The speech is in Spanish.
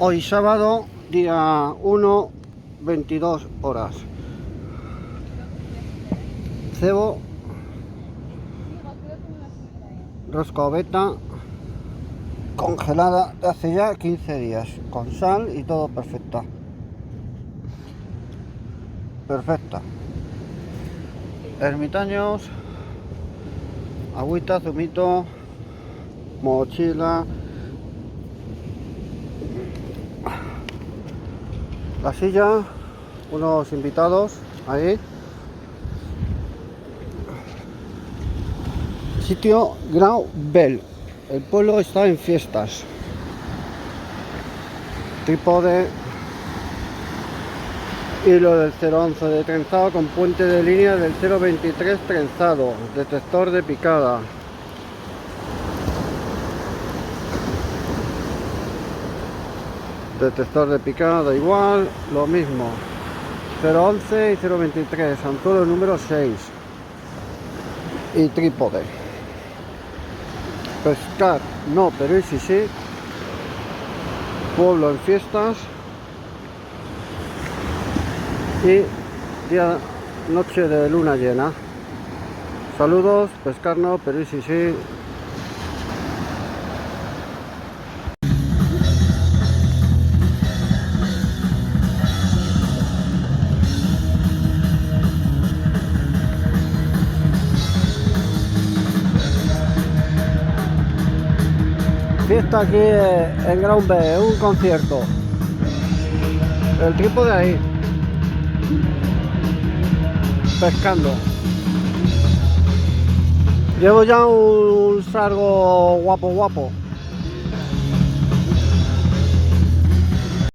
Hoy sábado, día 1, 22 horas. Cebo, roscoveta congelada de hace ya 15 días, con sal y todo perfecta. Perfecta. Ermitaños, agüita, zumito, mochila, la silla, unos invitados ahí. Sitio Grau Bell. El pueblo está en fiestas. Trípode, hilo del 011 de trenzado con puente de línea del 023 trenzado, detector de picada. Detector de picada igual, lo mismo. 011 y 023, anzuelo número 6. Y trípode. Pescar no, pero y sí. Pueblo en fiestas. Y noche de luna llena. Saludos, pescar no, pero y sí. Fiesta aquí en Grau Bell, un concierto. El trípode ahí. Pescando. Llevo ya un sargo guapo.